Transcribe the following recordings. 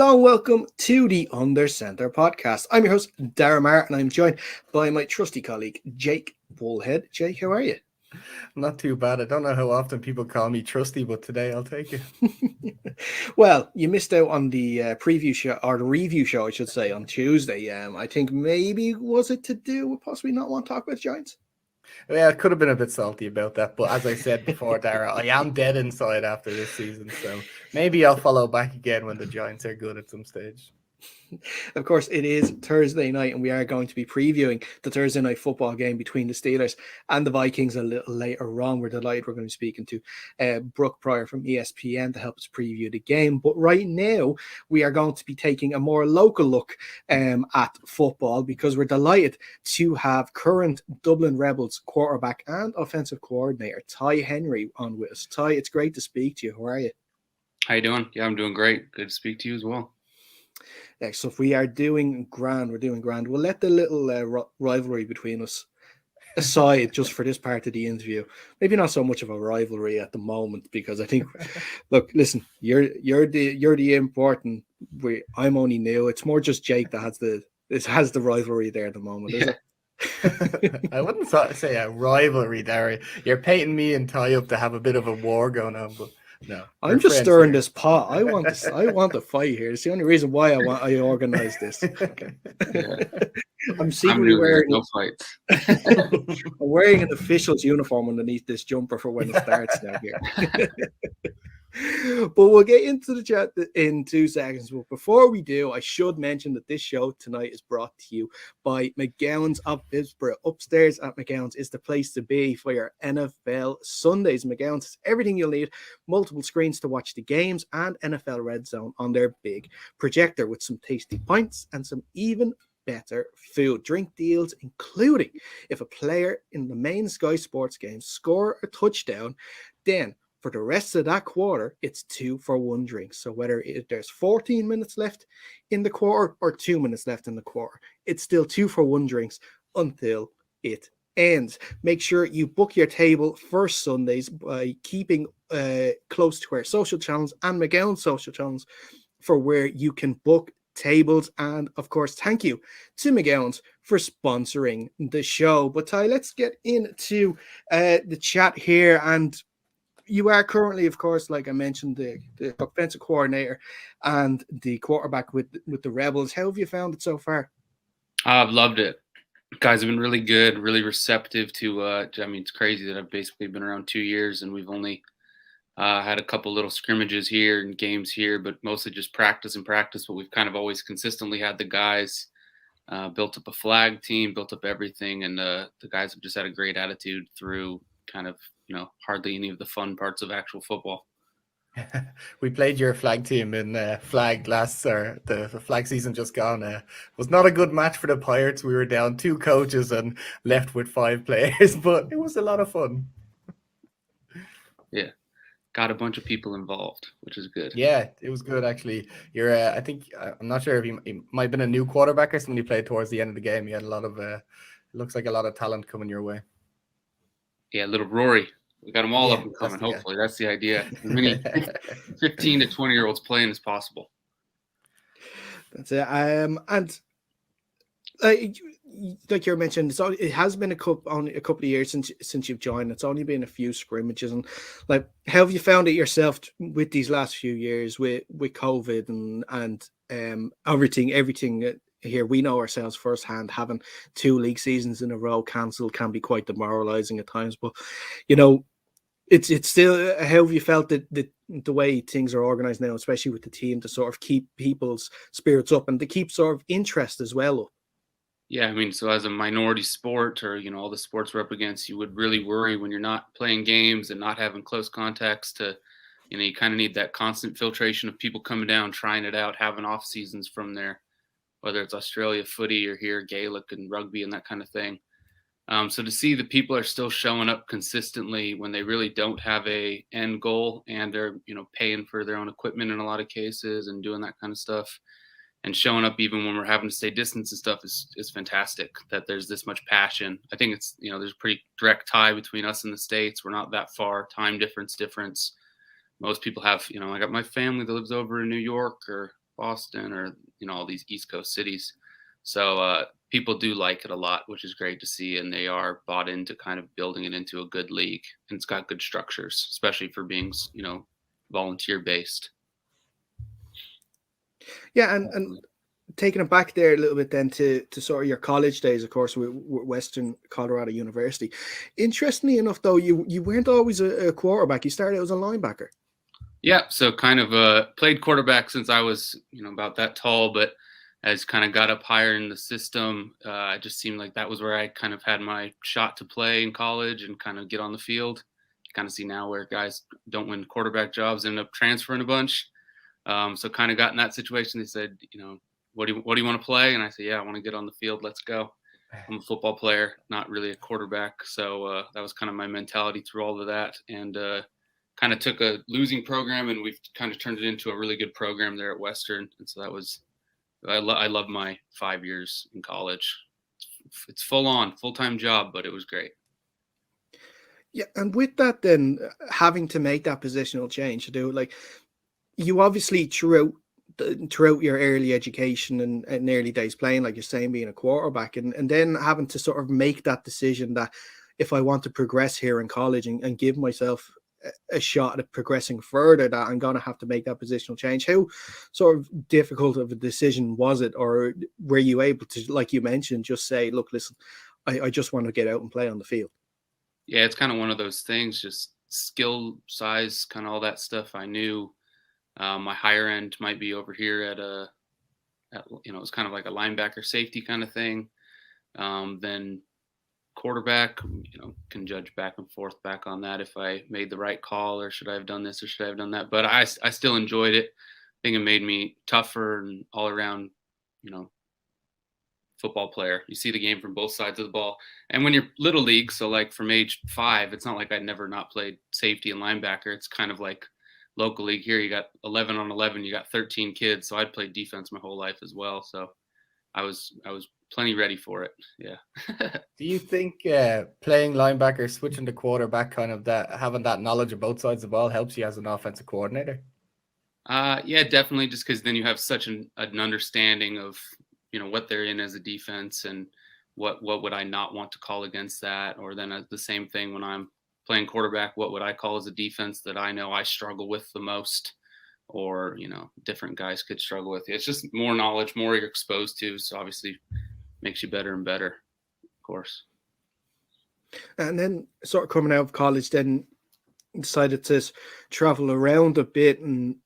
Hello and welcome to the Under Center podcast. I'm your host, Dara Marr, and I'm joined by my trusty colleague, Jake Bullhead. Jake, how are you? Not too bad. I don't know how often people call me trusty, but today I'll take it. Well, you missed out on the preview show, or the review show, I should say, on Tuesday. I think maybe, was it to do with possibly not want to talk about Giants? Yeah, I could have been a bit salty about that, but as I said before, Dara, I am dead inside after this season, so maybe I'll follow back again when the Giants are good at some stage. Of course, it is Thursday night, and we are going to be previewing the Thursday night football game between the Steelers and the Vikings a little later on. We're delighted we're going to be speaking to Brooke Pryor from ESPN to help us preview the game. But right now, we are going to be taking a more local look at football because we're delighted to have current Dublin Rebels quarterback and offensive coordinator Ty Henry on with us. Ty, it's great to speak to you. How are you? How you doing? Yeah, I'm doing great. Good to speak to you as well. So if we are doing grand, we're doing grand. We'll let the little rivalry between us aside just for this part of the interview. Maybe not so much of a rivalry at the moment because I think, look, listen, you're the important. I'm only new. It's more just Jake that has the rivalry there at the moment, is it? I wouldn't say a rivalry, Dara. You're painting me and Ty up to have a bit of a war going on, but no. I'm just stirring this pot. I want to fight here. It's the only reason why I organized this. Okay. Yeah. I'm secretly wearing no fights. I'm wearing an official's uniform underneath this jumper for when it starts now here. But we'll get into the chat in 2 seconds. But before we do, I should mention that this show tonight is brought to you by McGowan's of Pittsburgh. Upstairs at McGowan's is the place to be for your NFL Sundays. McGowan's has everything you'll need, multiple screens to watch the games, and NFL Red Zone on their big projector with some tasty pints and some even better food. Drink deals, including if a player in the main Sky Sports game score a touchdown, then for the rest of that quarter, it's 2-for-1 drinks. So whether there's 14 minutes left in the quarter or 2 minutes left in the quarter, it's still 2-for-1 drinks until it ends. Make sure you book your table for Sundays by keeping close to our social channels and McGowan's social channels for where you can book tables. And of course, thank you to McGowan's for sponsoring the show. But Ty, let's get into the chat here. And you are currently, of course, like I mentioned, the offensive coordinator and the quarterback with the Rebels. How have you found it so far? I've loved it. Guys have been really good, really receptive to, I mean, it's crazy that I've basically been around 2 years and we've only had a couple little scrimmages here and games here, but mostly just practice. But we've kind of always consistently had the guys built up a flag team, built up everything. And the guys have just had a great attitude through kind of, hardly any of the fun parts of actual football. We played your flag team in flag the flag season just gone. Was not a good match for the Pirates. We were down 2 coaches and left with 5 players, but it was a lot of fun. Yeah. Got a bunch of people involved, which is good. Yeah, it was good actually. You're, I think, I'm not sure if he might have been a new quarterback or something you played towards the end of the game. You had a lot of, looks like a lot of talent coming your way. Yeah, little Rory. We got them all up and coming, hopefully. That's the idea. As many 15 to 20-year-olds playing as possible. That's it. And like you mentioned, it has been only a couple of years since you've joined. It's only been a few scrimmages. And like, how have you found it yourself with these last few years with COVID and everything here? We know ourselves firsthand, having 2 league seasons in a row cancelled can be quite demoralizing at times. But it's still, how have you felt that the way things are organized now, especially with the team, to sort of keep people's spirits up and to keep sort of interest as well up? Yeah, I mean, so as a minority sport, or all the sports we're up against, you would really worry when you're not playing games and not having close contacts to, you kind of need that constant filtration of people coming down, trying it out, having off seasons from there, whether it's Australia footy or here Gaelic and rugby and that kind of thing. So to see the people are still showing up consistently when they really don't have a end goal and they're, paying for their own equipment in a lot of cases and doing that kind of stuff, and showing up even when we're having to stay distance and stuff is fantastic that there's this much passion. I think it's, there's a pretty direct tie between us and the States. We're not that far. Time difference. Most people have, I got my family that lives over in New York or Boston or, all these East Coast cities. So people do like it a lot, which is great to see. And they are bought into kind of building it into a good league. And it's got good structures, especially for being, volunteer based. Yeah. And taking it back there a little bit then to sort of your college days, of course, with Western Colorado University. Interestingly enough, though, you weren't always a quarterback. You started out as a linebacker. Yeah, so kind of played quarterback since I was, about that tall, but as kind of got up higher in the system, it just seemed like that was where I kind of had my shot to play in college and kind of get on the field. You kind of see now where guys don't win quarterback jobs, end up transferring a bunch. So kind of got in that situation. They said, what do you want to play? And I said, yeah, I want to get on the field. Let's go. I'm a football player, not really a quarterback. So that was kind of my mentality through all of that. And kind of took a losing program and we've kind of turned it into a really good program there at Western. And so that was, I love my 5 years in college. It's full-time job, but it was great. Yeah. And with that, then having to make that positional change to do, like, you obviously throughout your early education and early days playing, like you're saying, being a quarterback, and then having to sort of make that decision that if I want to progress here in college and give myself a shot at progressing further, that I'm going to have to make that positional change. How sort of difficult of a decision was it? Or were you able to, like you mentioned, just say, look, listen, I just want to get out and play on the field? Yeah, it's kind of one of those things, just skill, size, kind of all that stuff. I knew my higher end might be over here at it's kind of like a linebacker safety kind of thing. Then quarterback, can judge back and forth back on that if I made the right call or should I have done this or should I have done that. But I still enjoyed it. I think it made me tougher and all around, football player. You see the game from both sides of the ball. And when you're little league, so like from age 5, it's not like I'd never not played safety and linebacker. It's kind of like local league here. You got 11 on 11, you got 13 kids. So I'd played defense my whole life as well. So I was plenty ready for it. Yeah. Do you think playing linebacker, switching to quarterback, kind of that having that knowledge of both sides of the ball helps you as an offensive coordinator? Yeah, definitely. Just because then you have such an understanding of what they're in as a defense and what would I not want to call against that, or then the same thing when I'm playing quarterback, what would I call as a defense that I know I struggle with the most, or different guys could struggle with. It's just more knowledge, more you're exposed to, so obviously makes you better and better, of course. And then sort of coming out of college, then decided to travel around a bit and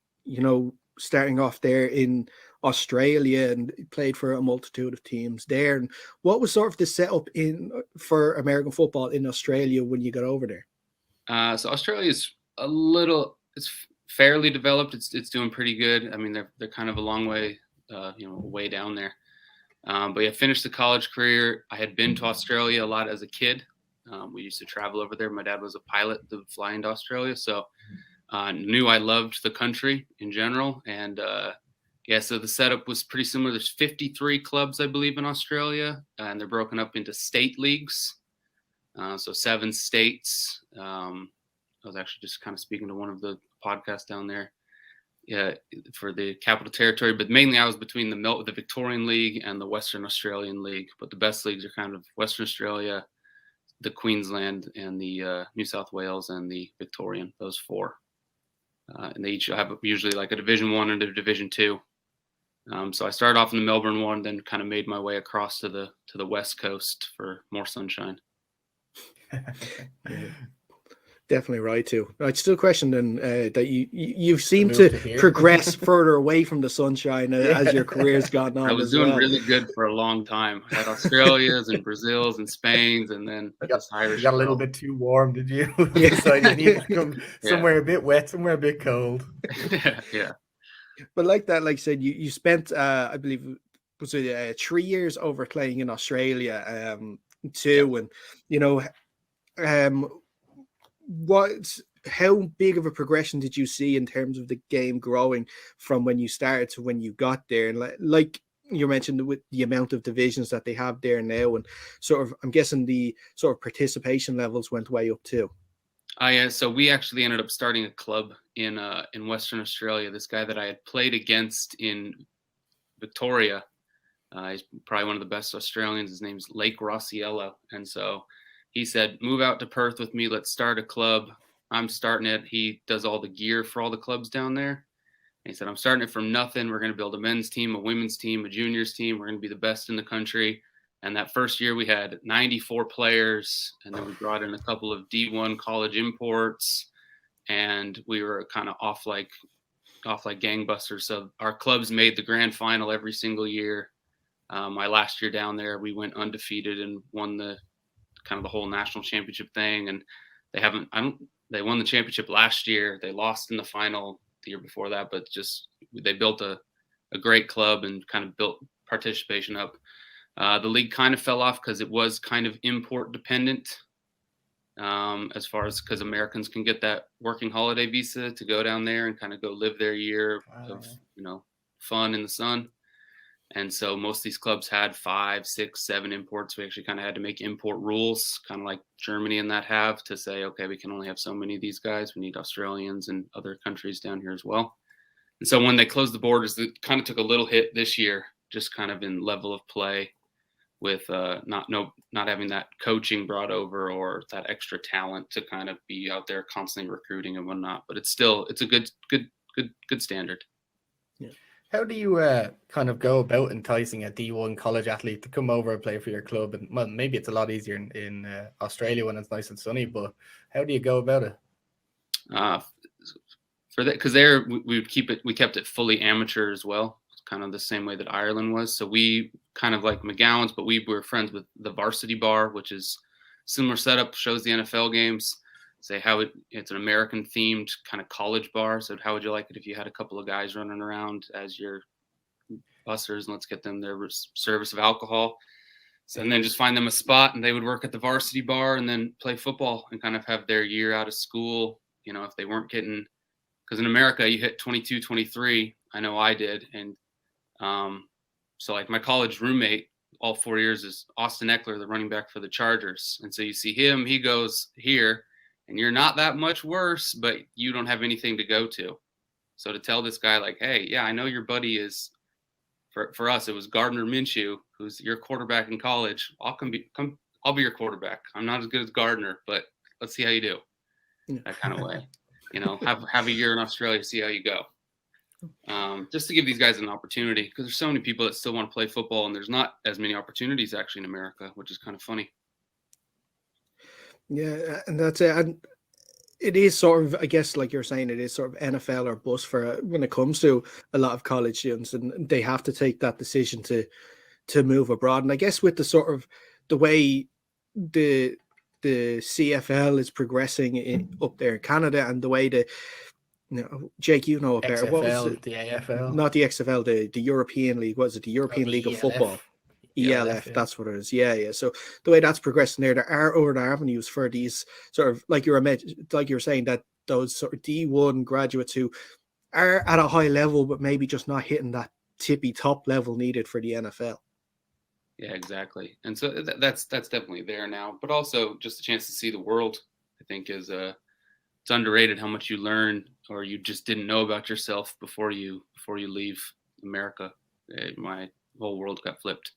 starting off there in Australia and played for a multitude of teams there. And what was sort of the setup for American football in Australia when you got over there? So Australia is it's fairly developed. It's doing pretty good. I mean, they're kind of a long way, way down there. But yeah, finished the college career. I had been to Australia a lot as a kid. We used to travel over there. My dad was a pilot to fly into Australia, so knew I loved the country in general. And so the setup was pretty similar. There's 53 clubs, I believe, in Australia, and they're broken up into state leagues. So 7 states. I was actually just kind of speaking to one of the podcasts down there for the Capital Territory, but mainly I was between the Victorian League and the Western Australian League. But the best leagues are kind of Western Australia, the Queensland, and the New South Wales and the Victorian, those 4. And they each have usually like a Division 1 and a Division 2. So I started off in the Melbourne one, then kind of made my way across to the West Coast for more sunshine. Definitely right too. I'd still question then that you seem to progress further away from the sunshine as your career's gone on. I was doing really good for a long time. I had Australia's and Brazil's and Spain's, and then Irish. You got a little bit too warm, did you? You decided you need to come somewhere a bit wet, somewhere a bit cold. Yeah. But like that, like I said, you spent, I believe, was it 3 years over playing in Australia too, and how big of a progression did you see in terms of the game growing from when you started to when you got there? And like you mentioned, with the amount of divisions that they have there now, and sort of, I'm guessing the sort of participation levels went way up too. So we actually ended up starting a club in Western Australia. This guy that I had played against in Victoria, he's probably one of the best Australians. His name's Lake Rossiello. And so he said, move out to Perth with me. Let's start a club. I'm starting it. He does all the gear for all the clubs down there. And he said, I'm starting it from nothing. We're going to build a men's team, a women's team, a juniors team. We're going to be the best in the country. And that first year we had 94 players, and then we brought in a couple of D1 college imports, and we were kind of off like gangbusters. So our clubs made the grand final every single year. My last year down there, we went undefeated and won the kind of the whole national championship thing. And they won the championship last year. They lost in the final the year before that, but just they built a great club and kind of built participation up. The league kind of fell off because it was kind of import dependent, as far as because Americans can get that working holiday visa to go down there and kind of go live their year of fun in the sun. And so most of these clubs had 5, 6, 7 imports. We actually kind of had to make import rules, kind of like Germany and that have, to say, okay, we can only have so many of these guys. We need Australians and other countries down here as well. And so when they closed the borders, it kind of took a little hit this year, just kind of in level of play, with not having that coaching brought over or that extra talent to kind of be out there constantly recruiting and whatnot. But it's a good standard. Yeah. How do you kind of go about enticing a D1 college athlete to come over and play for your club? And well, maybe it's a lot easier in Australia when it's nice and sunny, but how do you go about it? For that, because there we kept it fully amateur as well, kind of the same way that Ireland was. So we kind of like McGowan's, but we were friends with the Varsity Bar, which is similar setup, shows the NFL games. Say it's an American themed kind of college bar. So how would you like it if you had a couple of guys running around as your bussers, and let's get them their service of alcohol. So, and then just find them a spot, and they would work at the Varsity Bar and then play football and kind of have their year out of school. If they weren't getting, because in America you hit 22, 23. I know I did. And so like my college roommate all 4 years is Austin Eckler, the running back for the Chargers. And so you see him, he goes here, and you're not that much worse, but you don't have anything to go to. So to tell this guy like, hey, yeah, I know your buddy is, for us, it was Gardner Minshew, who's your quarterback in college. I'll be your quarterback. I'm not as good as Gardner, but let's see how you do. That kind of way. Have a year in Australia, see how you go. Just to give these guys an opportunity, because there's so many people that still want to play football, and there's not as many opportunities actually in America, which is kind of funny. Yeah, and that's it. And it is sort of, I guess, like you're saying, it is sort of NFL or bust for when it comes to a lot of college students, and they have to take that decision to move abroad. And I guess with the sort of the way the CFL is progressing up there in Canada, and the way Jake, you know better. What was it? The AFL, not the XFL, the European League. What was it? The European League of Football. ELF, that's what it is. Yeah. So the way that's progressing there are other avenues for these sort of, like you were saying, that those sort of D1 graduates who are at a high level, but maybe just not hitting that tippy top level needed for the NFL. Yeah, exactly. And so that's definitely there now, but also just a chance to see the world, I think is it's underrated how much you learn or you just didn't know about yourself before you leave America. My whole world got flipped.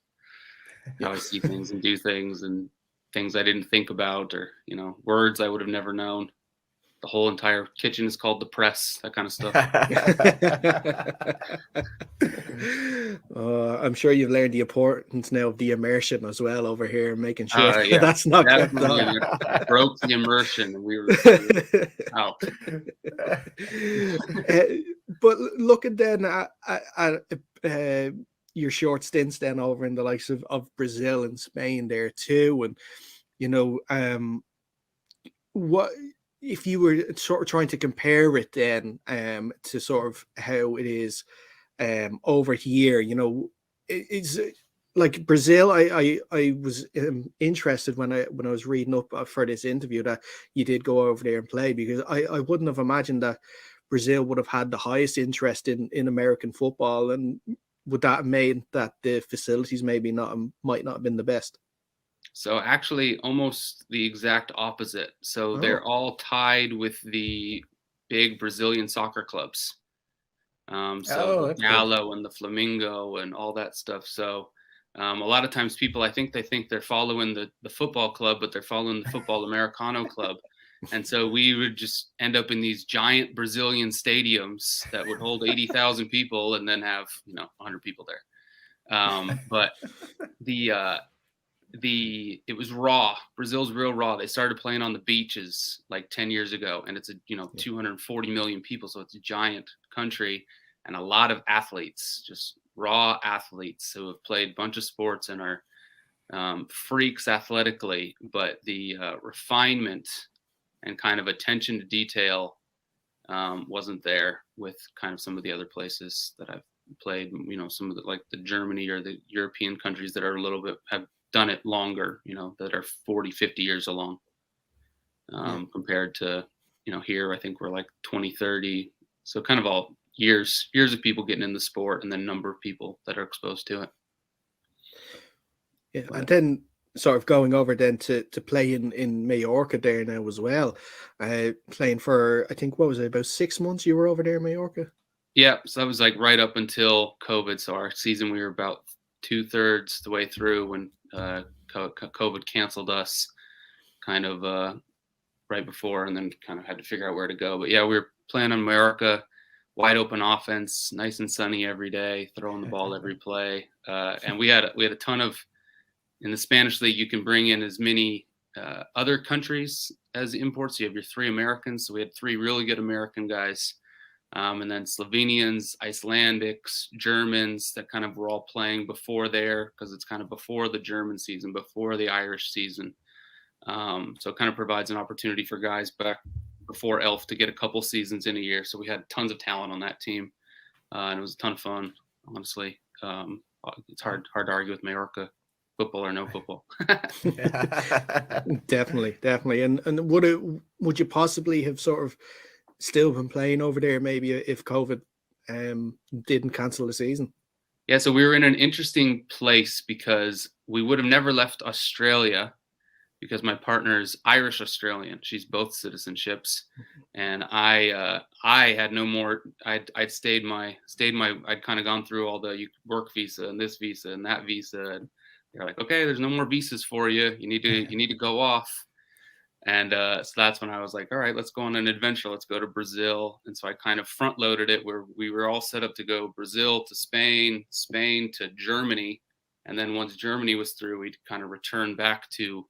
How I see things and do things, and things I didn't think about, or words I would have never known. The whole entire kitchen is called the press, that kind of stuff. I'm sure you've learned the importance now of the immersion as well over here, making sure that's not kept on. Broke the immersion, and we were out. But looking then at your short stints then over in the likes of Brazil and Spain there too, and what if you were sort of trying to compare it then to sort of how it is over here, it's like Brazil. I was interested when I was reading up for this interview that you did go over there and play, because I wouldn't have imagined that Brazil would have had the highest interest in American football, and would that have made that the facilities maybe might not have been the best? So actually almost the exact opposite. So they're all tied with the big Brazilian soccer clubs. So the That's good. Galo and the Flamingo and all that stuff. So a lot of times people, I think they think they're following the football club, but they're following the football Americano club. And so we would just end up in these giant Brazilian stadiums that would hold 80,000 people and then have, 100 people there. But it was raw. Brazil's real raw. They started playing on the beaches like 10 years ago, and it's 240 million people. So it's a giant country and a lot of athletes, just raw athletes who have played a bunch of sports and are freaks athletically, but the refinement and kind of attention to detail wasn't there with kind of some of the other places that I've played, some of the, like the Germany or the European countries that are a little bit, have done it longer, that are 40, 50 years along compared to, here, I think we're like 20, 30. So kind of all years of people getting in the sport and then number of people that are exposed to it. Yeah. And then sort of going over then to play in Mallorca there now as well, playing for, I think, what was it, about 6 months you were over there in Mallorca? Yeah, so that was like right up until COVID. So our season, we were about 2/3 the way through when COVID canceled us kind of right before, and then kind of had to figure out where to go. But yeah, we were playing on Mallorca, wide open offense, nice and sunny every day, throwing the ball every play. And we had a ton of, in the Spanish league, you can bring in as many other countries as imports. You have your 3 Americans. So we had 3 really good American guys. And then Slovenians, Icelandics, Germans that kind of were all playing before there, because it's kind of before the German season, before the Irish season. So it kind of provides an opportunity for guys back before ELF to get a couple seasons in a year. So we had tons of talent on that team. And it was a ton of fun, honestly. It's hard to argue with Mallorca, football or no football. Definitely. And would you possibly have sort of still been playing over there maybe if COVID didn't cancel the season? Yeah, so we were in an interesting place because we would have never left Australia because my partner's Irish Australian. She's both citizenships, and I had no more. I'd kind of gone through all the work visa and this visa and that visa, and they're like, okay, there's no more visas for you. You need to go off. And so that's when I was like, all right, let's go on an adventure. Let's go to Brazil. And so I kind of front loaded it where we were all set up to go Brazil to Spain, Spain to Germany. And then once Germany was through, we'd kind of return back to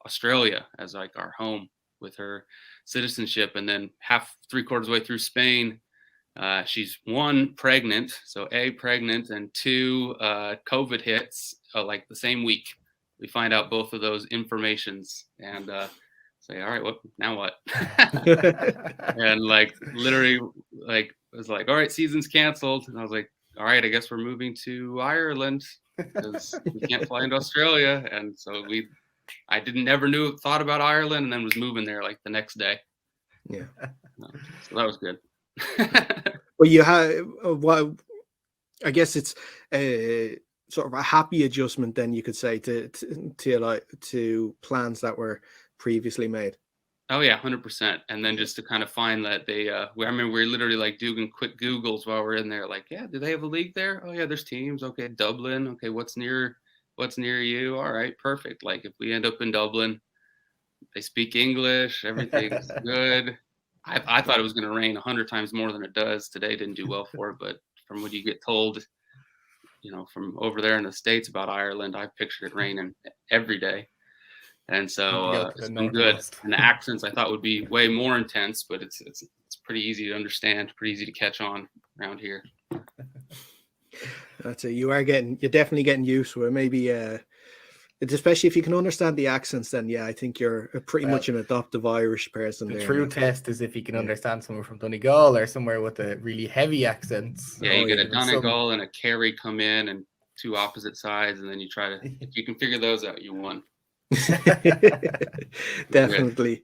Australia as like our home with her citizenship. And then 3/4 way through Spain, she's 1, pregnant. So A, pregnant, and 2, COVID hits like the same week. We find out both of those informations and say, all right, now what? And like literally, like it was like, all right, season's canceled. And I was like, all right, I guess we're moving to Ireland because we can't fly into Australia. And so I never thought about Ireland, and then was moving there like the next day. Yeah. So that was good. Well, you had, I guess it's sort of a happy adjustment then, you could say, to plans that were previously made. Oh yeah, 100%. And then just to kind of find that we're literally like doing quick Googles while we're in there. Like, yeah, do they have a league there? Oh yeah, there's teams. Okay, Dublin. Okay, what's near you? All right, perfect. Like if we end up in Dublin, they speak English. Everything's good. I thought it was going to rain 100 times more than it does. Today didn't do well for it, but from what you get told, from over there in the States about Ireland, I pictured it raining every day. And so it's been good. And the accents I thought would be way more intense, but it's pretty easy to understand, pretty easy to catch on around here. That's it. You're definitely getting used to it. Maybe especially if you can understand the accents, then yeah, I think you're pretty much an adoptive Irish person. The true test is if you can understand someone from Donegal or somewhere with a really heavy accents. Yeah, you get a Donegal and a Kerry come in and 2 opposite sides, and then you try to, if you can figure those out, you won. Definitely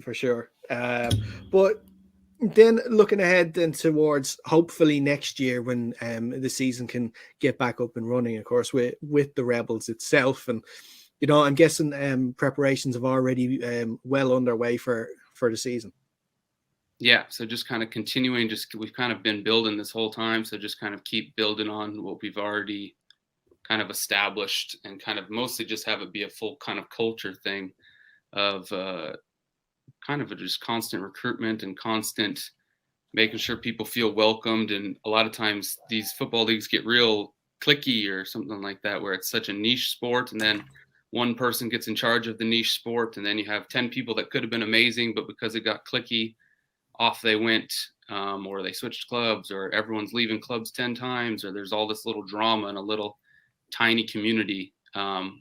for sure. But then looking ahead then towards hopefully next year when the season can get back up and running, of course, with the Rebels itself, and I'm guessing preparations have already well underway for the season. Yeah, so just kind of continuing, we've kind of been building this whole time, so just kind of keep building on what we've already kind of established, and kind of mostly just have it be a full kind of culture thing of kind of just constant recruitment and constant making sure people feel welcomed. And a lot of times these football leagues get real cliquey or something like that, where it's such a niche sport, and then one person gets in charge of the niche sport, and then you have 10 people that could have been amazing, but because it got cliquey, off they went, or they switched clubs, or everyone's leaving clubs 10 times, or there's all this little drama in a little tiny community.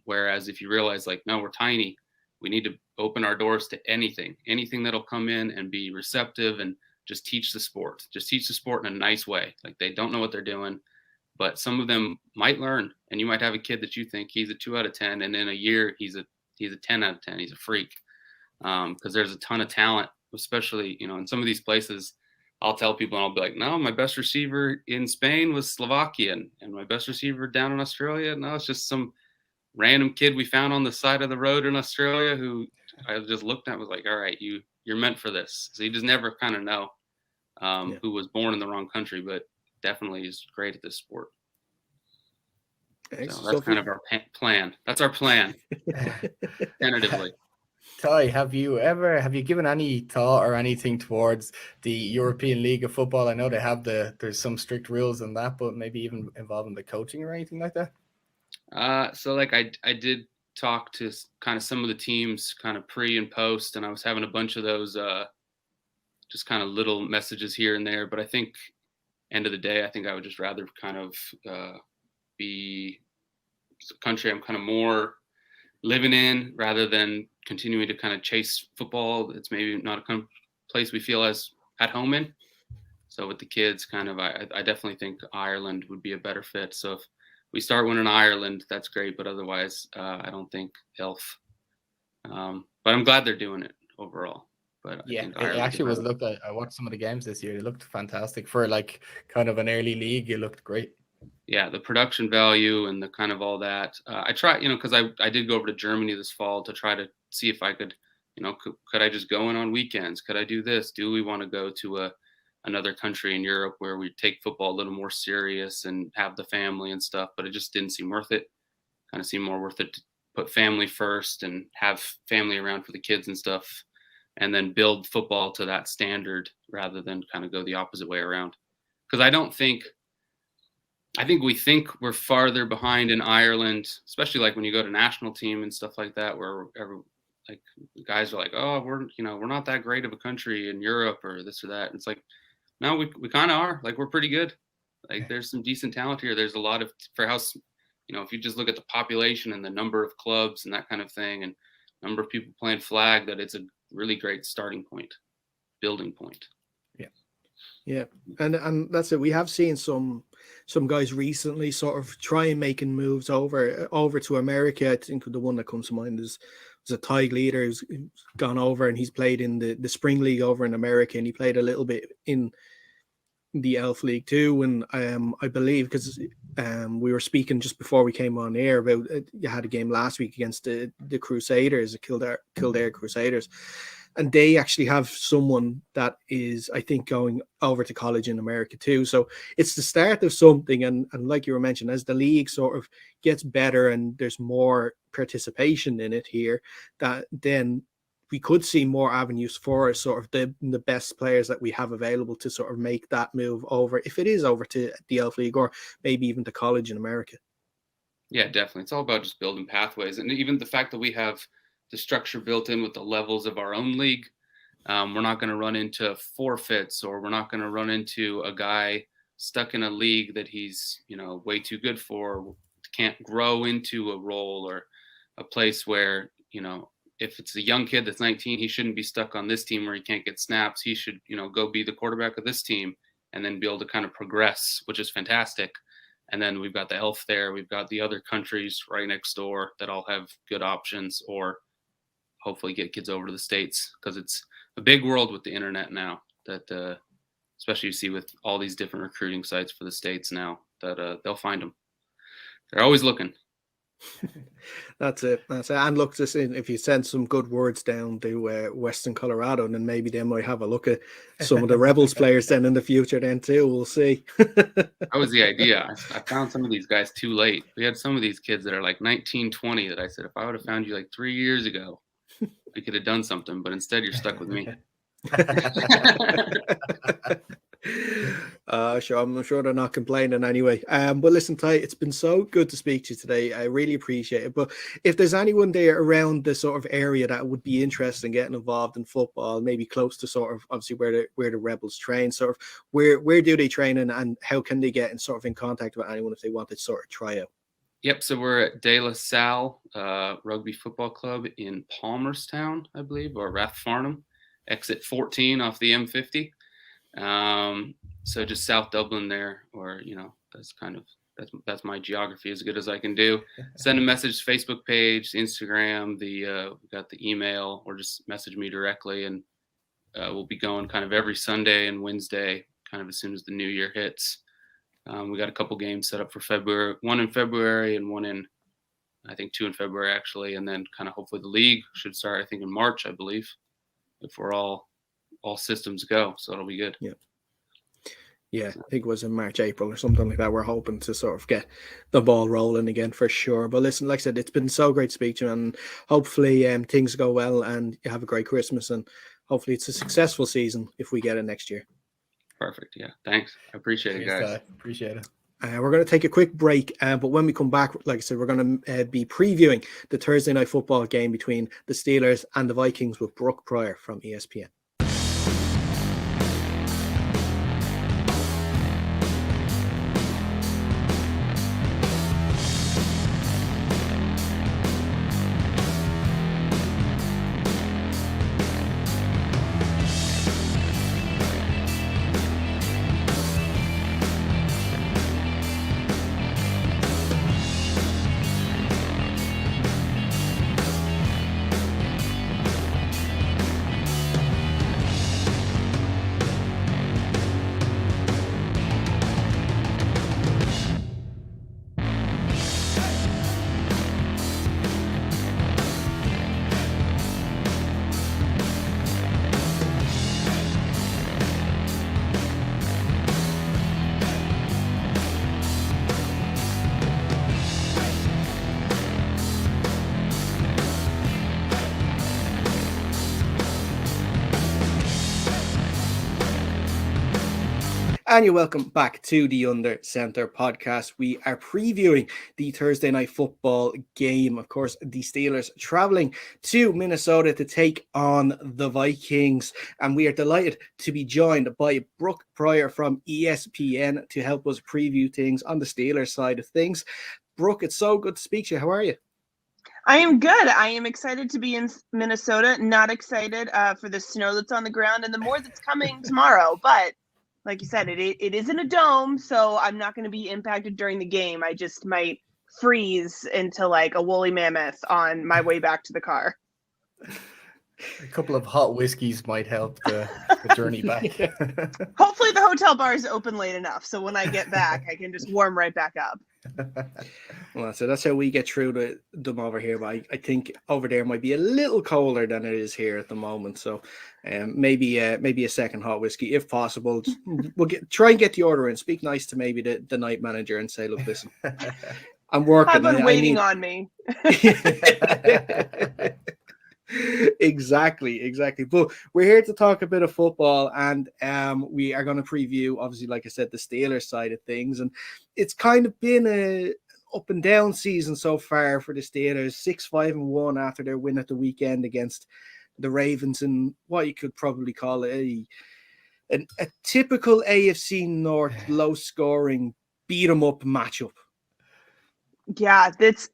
Whereas if you realize, like, no, we're tiny, we need to open our doors to anything that'll come in and be receptive, and just teach the sport in a nice way. Like, they don't know what they're doing, but some of them might learn, and you might have a kid that you think he's a 2 out of 10, and in a year he's a 10 out of 10. He's a freak, because there's a ton of talent, especially, in some of these places. I'll tell people, and I'll be like, no, my best receiver in Spain was Slovakian, and my best receiver down in Australia, no, it's just some random kid we found on the side of the road in Australia who I just looked at and was like, all right, you're meant for this. So you just never kind of know who was born in the wrong country, but definitely is great at this sport. So that's kind of our plan. That's our plan, tentatively. Ty, have you given any thought or anything towards the European League of Football? I know they have there's some strict rules in that, but maybe even involving the coaching or anything like that? So like I did talk to kind of some of the teams kind of pre and post, and I was having a bunch of those just kind of little messages here and there. But I think end of the day, I think I would just rather kind of be a country I'm kind of more living in, rather than continuing to kind of chase football. It's maybe not a place we feel as at home in. So with the kids, kind of, I definitely think Ireland would be a better fit. So if we start winning Ireland, that's great. But otherwise, I don't think Elf. But I'm glad they're doing it overall. But yeah, it actually was looked at. I watched some of the games this year. It looked fantastic for like kind of an early league. It looked great. Yeah, the production value and the kind of all that. I try, because I did go over to Germany this fall to try to see if I could, could I just go in on weekends? Could I do this? Do we want to go to another country in Europe where we take football a little more serious and have the family and stuff? But it just didn't seem worth it. Kind of seemed more worth it to put family first and have family around for the kids and stuff, and then build football to that standard rather than kind of go the opposite way around. Because I think we think we're farther behind in Ireland, especially like when you go to national team and stuff like that, where like guys are like, oh, we're not that great of a country in Europe or this or that. And it's like, no, we kind of are. Like, we're pretty good. Like, there's some decent talent here. There's a lot of, for how, if you just look at the population and the number of clubs and that kind of thing, and number of people playing flag, that it's a really great starting point, building point. Yeah, and that's it. We have seen some guys recently sort of trying making moves over to America. I think the one that comes to mind is a Ty leader who's gone over, and he's played in the spring league over in America, and he played a little bit in the Elf League too. And I believe, because we were speaking just before we came on air about you had a game last week against the Crusaders, the Kildare Crusaders. And they actually have someone that is, I think, going over to college in America too. So it's the start of something. And like you were mentioning, as the league sort of gets better and there's more participation in it here, that then we could see more avenues for sort of the best players that we have available to sort of make that move over, if it is over to the Elf League or maybe even to college in America. Yeah, definitely. It's all about just building pathways. And even the fact that we have the structure built in with the levels of our own league. We're not going to run into forfeits, or we're not going to run into a guy stuck in a league that he's, way too good for, can't grow into a role, or a place where, if it's a young kid that's 19, he shouldn't be stuck on this team where he can't get snaps. He should, go be the quarterback of this team and then be able to kind of progress, which is fantastic. And then we've got the Elf there. We've got the other countries right next door that all have good options, or hopefully get kids over to the States, because it's a big world with the internet now, that especially you see with all these different recruiting sites for the States now, that they'll find them. They're always looking. That's it. And look, just if you send some good words down to Western Colorado, then maybe they might have a look at some of the Rebels players then in the future then too. We'll see. That was the idea. I found some of these guys too late. We had some of these kids that are like 19, 20 that I said, if I would have found you like 3 years ago, we could have done something. But instead, you're stuck with me. Sure, I'm sure they're not complaining anyway. But listen, Ty, it's been so good to speak to you today. I really appreciate it. But if there's anyone there around the sort of area that would be interested in getting involved in football, maybe close to sort of obviously where the Rebels train, sort of where do they train and how can they get in sort of in contact with anyone if they want to sort of try out? Yep. So we're at De La Salle Rugby Football Club in Palmerstown, I believe, or Rathfarnham, exit 14 off the M50. So just South Dublin there, or that's my geography as good as I can do. Send a message, Facebook page, Instagram, we got the email, or just message me directly, and we'll be going kind of every Sunday and Wednesday, kind of as soon as the new year hits. We got a couple games set up for February, one in February and one in, I think 2 in February actually, and then kind of hopefully the league should start, I think in March, I believe, if we're all systems go. So it'll be good. Yeah, I think it was in March, April or something like that. We're hoping to sort of get the ball rolling again for sure. But listen, like I said, it's been so great to speak to you, and hopefully things go well and you have a great Christmas, and hopefully it's a successful season if we get it next year. Perfect. Yeah. Thanks. I appreciate it, guys. Appreciate it. We're going to take a quick break, but when we come back, like I said, we're going to be previewing the Thursday night football game between the Steelers and the Vikings with Brooke Pryor from ESPN. And you're welcome back to the Under Center podcast. We are previewing the Thursday night football game. Of course, the Steelers traveling to Minnesota to take on the Vikings. And we are delighted to be joined by Brooke Pryor from ESPN to help us preview things on the Steelers side of things. Brooke, it's so good to speak to you. How are you? I am good. I am excited to be in Minnesota. Not excited for the snow that's on the ground and the more that's coming tomorrow. But like you said, it isn't a dome, so I'm not going to be impacted during the game. I just might freeze into like a woolly mammoth on my way back to the car. A couple of hot whiskeys might help the journey back. Hopefully the hotel bar is open late enough, so when I get back, I can just warm right back up. Well, so that's how we get through them over here. But I think over there might be a little colder than it is here at the moment. So maybe a second hot whiskey if possible. We'll try and get the order in. Speak nice to maybe the night manager and say, look, listen, I'm working. I've been waiting on me. Exactly. But we're here to talk a bit of football, and we are going to preview, obviously, like I said, the Steelers side of things. And it's kind of been a up and down season so far for the Steelers. 6-5-1 after their win at the weekend against the Ravens, and what you could probably call a typical AFC North low-scoring beat-em-up matchup. Yeah, this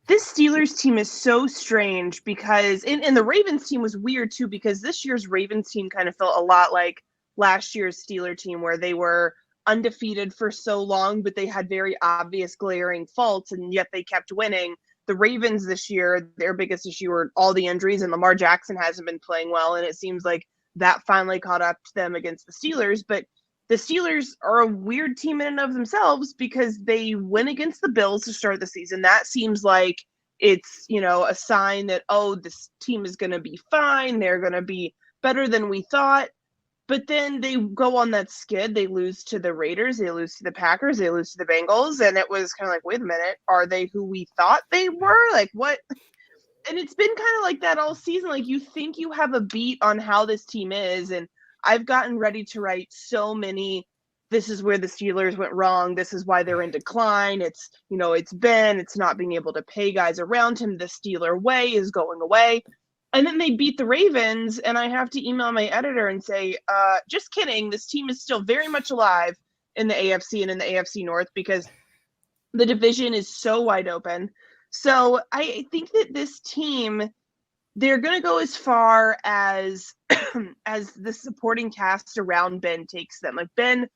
Steelers team is so strange because, and the Ravens team was weird too, because this year's Ravens team kind of felt a lot like last year's Steelers team, where they were undefeated for so long, but they had very obvious glaring faults, and yet they kept winning. The Ravens this year, their biggest issue were all the injuries, and Lamar Jackson hasn't been playing well, and it seems like that finally caught up to them against the Steelers. But the Steelers are a weird team in and of themselves because they win against the Bills to start the season. That seems like it's, a sign that, oh, this team is going to be fine. They're going to be better than we thought. But then they go on that skid. They lose to the Raiders. They lose to the Packers. They lose to the Bengals. And it was kind of like, wait a minute, are they who we thought they were? Like, what? And it's been kind of like that all season. Like, you think you have a beat on how this team is. And I've gotten ready to write so many, this is where the Steelers went wrong. This is why they're in decline. It's, it's not being able to pay guys around him. The Steeler way is going away. And then they beat the Ravens, and I have to email my editor and say, just kidding. This team is still very much alive in the AFC and in the AFC North because the division is so wide open. So I think that this team, they're going to go as far as as the supporting cast around Ben takes them. Like, Ben,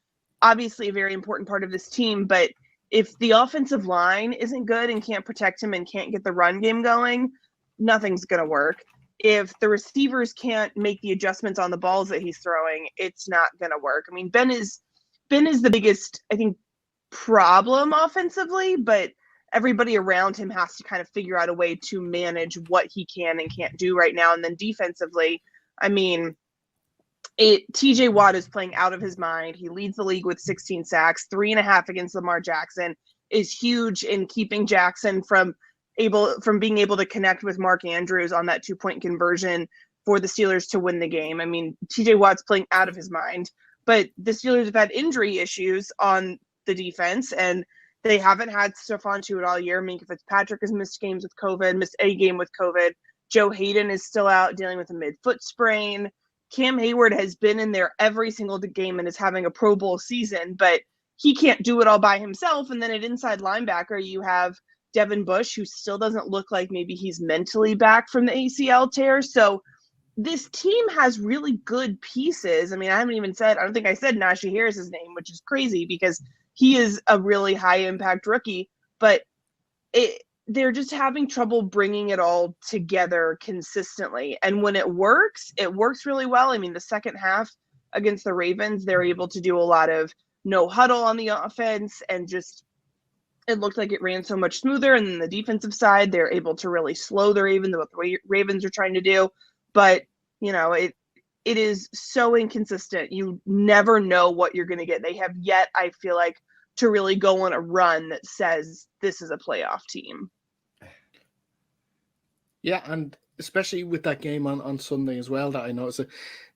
obviously a very important part of this team, but if the offensive line isn't good and can't protect him and can't get the run game going, nothing's going to work. If the receivers can't make the adjustments on the balls that he's throwing, it's not going to work. I mean, Ben is the biggest, I think, problem offensively, but everybody around him has to kind of figure out a way to manage what he can and can't do right now. And then defensively, I mean, TJ Watt is playing out of his mind. He leads the league with 16 sacks, 3.5 against Lamar Jackson, is huge in keeping Jackson from being able to connect with Mark Andrews on that 2-point conversion for the Steelers to win the game. I mean, TJ Watt's playing out of his mind, but the Steelers have had injury issues on the defense, and they haven't had Stephon Tuitt all year. Minka Fitzpatrick has missed games with COVID, missed a game with COVID. Joe Hayden is still out dealing with a mid-foot sprain. Cam Hayward has been in there every single game and is having a Pro Bowl season, but he can't do it all by himself. And then at inside linebacker, you have Devin Bush, who still doesn't look like maybe he's mentally back from the ACL tear. So this team has really good pieces. I mean, I don't think I said Najee Harris's name, which is crazy because he is a really high impact rookie, but they're just having trouble bringing it all together consistently. And when it works really well. I mean, the second half against the Ravens, they're able to do a lot of no huddle on the offense, and just it looked like it ran so much smoother. And then the defensive side, they're able to really slow the Ravens, what the Ravens are trying to do. But, it is so inconsistent. You never know what you're going to get. They have yet, I feel like, to really go on a run that says this is a playoff team. Yeah, and especially with that game on Sunday as well, that I noticed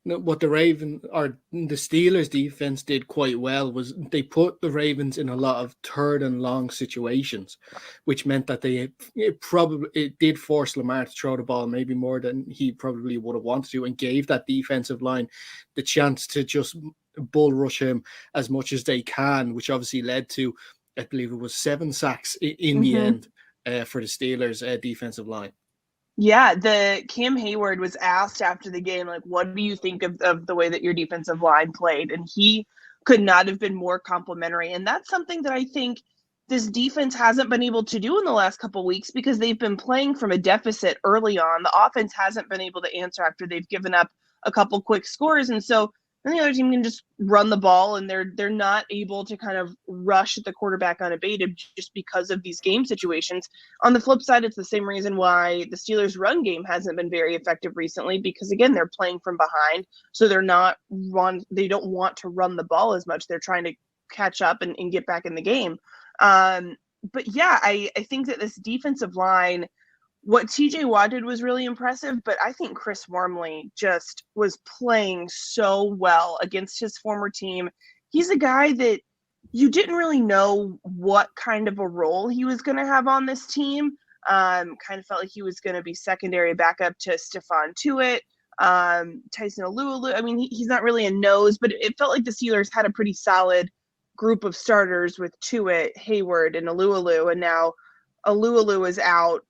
what the Steelers defense did quite well was they put the Ravens in a lot of third and long situations, which meant that it did force Lamar to throw the ball maybe more than he probably would have wanted to, and gave that defensive line the chance to just bull rush him as much as they can, which obviously led to, I believe it was 7 sacks in the end for the Steelers defensive line. Yeah, the Cam Hayward was asked after the game, like, what do you think of the way that your defensive line played? And he could not have been more complimentary. And that's something that I think this defense hasn't been able to do in the last couple of weeks because they've been playing from a deficit early on. The offense hasn't been able to answer after they've given up a couple quick scores. And so then the other team can just run the ball, and they're not able to kind of rush at the quarterback unabated just because of these game situations. On the flip side, it's the same reason why the Steelers' run game hasn't been very effective recently, because again, they're playing from behind, so they don't want to run the ball as much. They're trying to catch up and get back in the game. But yeah, I think that this defensive line, what TJ Watt did was really impressive, but I think Chris Wormley just was playing so well against his former team. He's a guy that you didn't really know what kind of a role he was going to have on this team. Kind of felt like he was going to be secondary backup to Stephon Tuitt, Tyson Alualu. I mean, he's not really a nose, but it felt like the Steelers had a pretty solid group of starters with Tuitt, Hayward, and Alualu, and now Alualu is out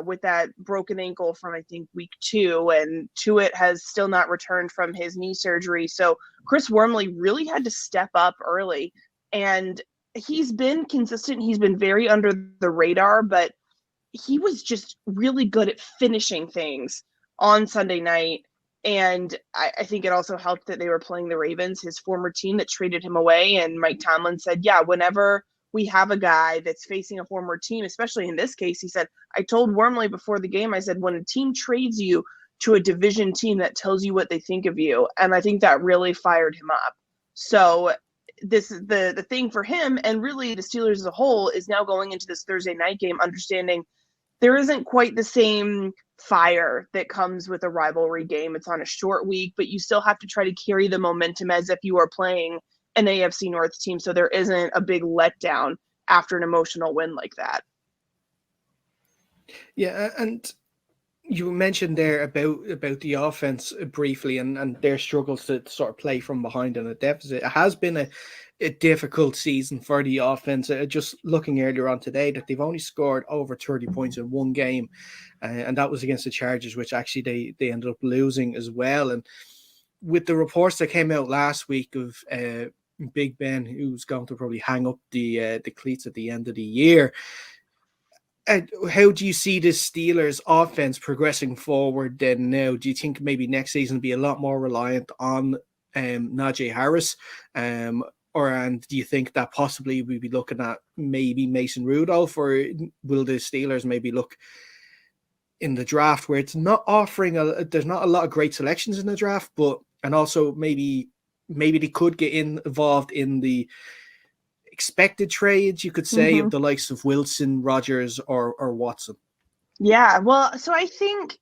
with that broken ankle from, I think, week 2, and Tuitt has still not returned from his knee surgery. So Chris Wormley really had to step up early, and he's been consistent. He's been very under the radar, but he was just really good at finishing things on Sunday night. And I think it also helped that they were playing the Ravens, his former team that traded him away. And Mike Tomlin said, yeah, whenever we have a guy that's facing a former team, especially in this case. He said, I told Wormley before the game, I said, when a team trades you to a division team, that tells you what they think of you. And I think that really fired him up. So this is the thing for him, and really the Steelers as a whole, is now going into this Thursday night game understanding there isn't quite the same fire that comes with a rivalry game. It's on a short week, but you still have to try to carry the momentum as if you are playing an AFC North team, so there isn't a big letdown after an emotional win like that. Yeah, and you mentioned there about the offense briefly and their struggles to sort of play from behind in a deficit. It has been a difficult season for the offense. Just looking earlier on today, that they've only scored over 30 points in one game, and that was against the Chargers, which actually they ended up losing as well. And with the reports that came out last week of Big Ben, who's going to probably hang up the cleats at the end of the year, how do you see the Steelers offense progressing forward then now? Do you think maybe next season will be a lot more reliant on Najee Harris? And do you think that possibly we'll be looking at maybe Mason Rudolph, or will the Steelers maybe look in the draft where it's not offering there's not a lot of great selections in the draft, and also maybe they could get involved in the expected trades, you could say, of the likes of Wilson, Rodgers, or Watson? Yeah, well, so I think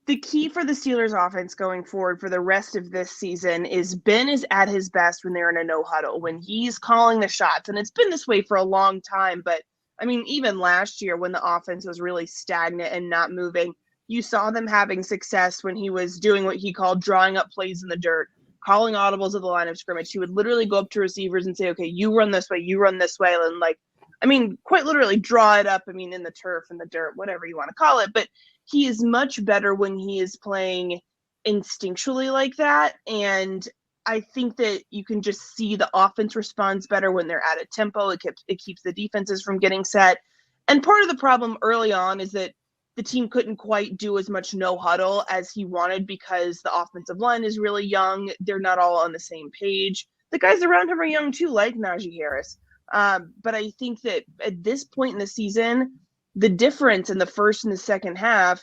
the key for the Steelers offense going forward for the rest of this season is Ben is at his best when they're in a no huddle, when he's calling the shots. And it's been this way for a long time. But I mean, even last year when the offense was really stagnant and not moving, you saw them having success when he was doing what he called drawing up plays in the dirt, calling audibles at the line of scrimmage. He would literally go up to receivers and say, okay, you run this way, you run this way. And quite literally draw it up. In the turf, in the dirt, whatever you want to call it. But he is much better when he is playing instinctually like that. And I think that you can just see the offense responds better when they're at a tempo. It keeps the defenses from getting set. And part of the problem early on is that the team couldn't quite do as much no huddle as he wanted because the offensive line is really young. They're not all on the same page. The guys around him are young too, like Najee Harris. But I think that at this point in the season, the difference in the first and the second half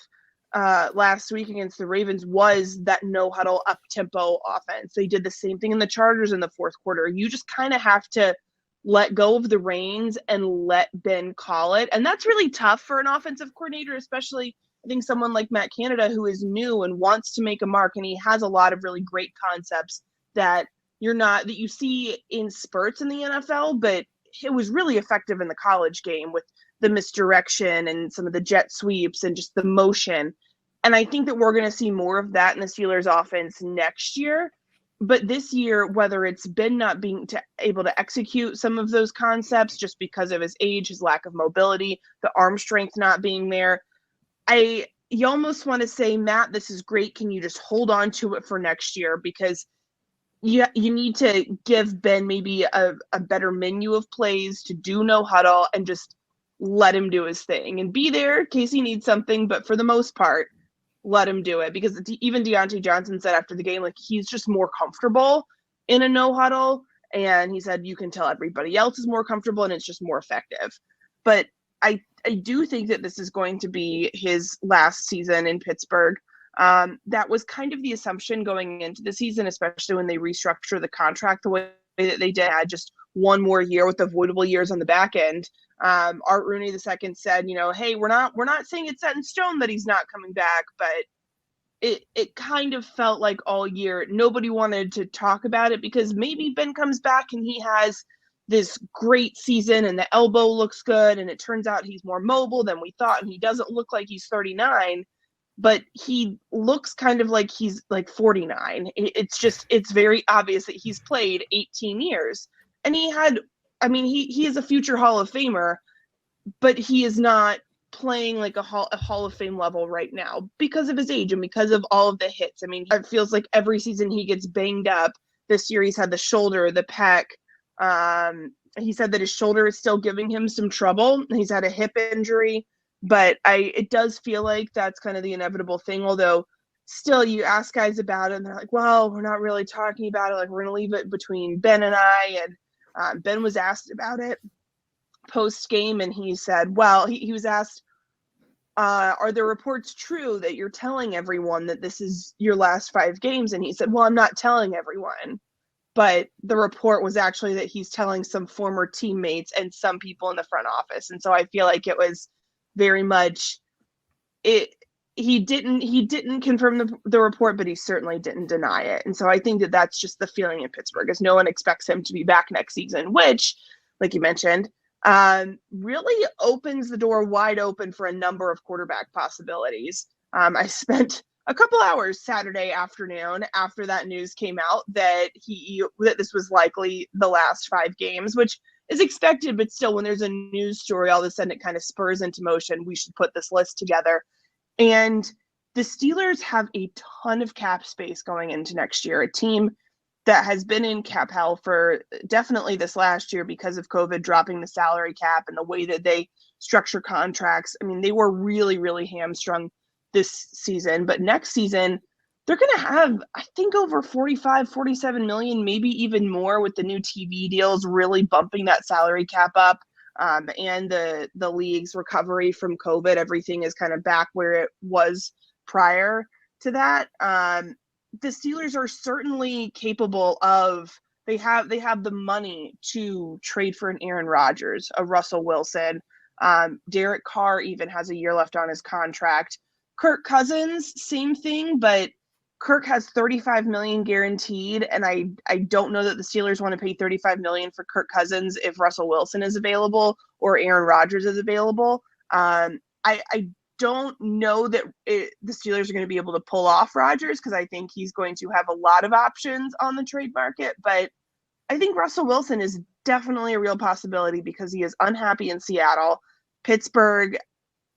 last week against the Ravens was that no huddle up tempo offense. They did the same thing in the Chargers in the fourth quarter. You just kind of have to let go of the reins and let Ben call it. And that's really tough for an offensive coordinator, especially I think someone like Matt Canada, who is new and wants to make a mark. And he has a lot of really great concepts that you see in spurts in the NFL, but it was really effective in the college game with the misdirection and some of the jet sweeps and just the motion. And I think that we're going to see more of that in the Steelers offense next year. But this year, whether it's Ben not being able to execute some of those concepts just because of his age, his lack of mobility, the arm strength not being there, you almost want to say, Matt, this is great. Can you just hold on to it for next year? Because you need to give Ben maybe a better menu of plays to do no huddle and just let him do his thing and be there in case he needs something. But for the most part, let him do it, because even Deontay Johnson said after the game, he's just more comfortable in a no huddle. And he said, you can tell everybody else is more comfortable and it's just more effective. But I do think that this is going to be his last season in Pittsburgh. That was kind of the assumption going into the season, especially when they restructure the contract the way that they did. Had just one more year with avoidable years on the back end. Art Rooney II said, hey, we're not saying it's set in stone that he's not coming back, but it kind of felt like all year nobody wanted to talk about it because maybe Ben comes back and he has this great season and the elbow looks good and it turns out he's more mobile than we thought and he doesn't look like he's 39, but he looks kind of like he's 49. It's very obvious that he's played 18 years and he is a future Hall of Famer, but he is not playing like a Hall of Fame level right now because of his age and because of all of the hits. It feels like every season he gets banged up. This year he's had the shoulder, the pec. He said that his shoulder is still giving him some trouble. He's had a hip injury, but it does feel like that's kind of the inevitable thing. Although still you ask guys about it and they're like, well, we're not really talking about it. We're going to leave it between Ben and I. And Ben was asked about it post game, and he said, well, he was asked, are the reports true that you're telling everyone that this is your last 5 games? And he said, well, I'm not telling everyone. But the report was actually that he's telling some former teammates and some people in the front office. And so I feel like it was very much it. He didn't confirm the report, but he certainly didn't deny it. And so I think that that's just the feeling in Pittsburgh, is no one expects him to be back next season, which, like you mentioned, really opens the door wide open for a number of quarterback possibilities. I spent a couple hours Saturday afternoon after that news came out that this was likely the last 5 games, which is expected, but still, when there's a news story, all of a sudden it kind of spurs into motion. We should put this list together. And the Steelers have a ton of cap space going into next year, a team that has been in cap hell for definitely this last year because of COVID dropping the salary cap and the way that they structure contracts. I mean, they were really, really hamstrung this season, but next season they're going to have, I think, over 45, 47 million, maybe even more, with the new TV deals really bumping that salary cap up. And the league's recovery from COVID, everything is kind of back where it was prior to that. The Steelers are certainly capable of, they have the money to trade for an Aaron Rodgers, a Russell Wilson. Derek Carr even has a year left on his contract. Kirk Cousins, same thing, but Kirk has $35 million guaranteed, and I don't know that the Steelers want to pay $35 million for Kirk Cousins if Russell Wilson is available or Aaron Rodgers is available. I don't know that the Steelers are going to be able to pull off Rodgers, because I think he's going to have a lot of options on the trade market. But I think Russell Wilson is definitely a real possibility because he is unhappy in Seattle. Pittsburgh,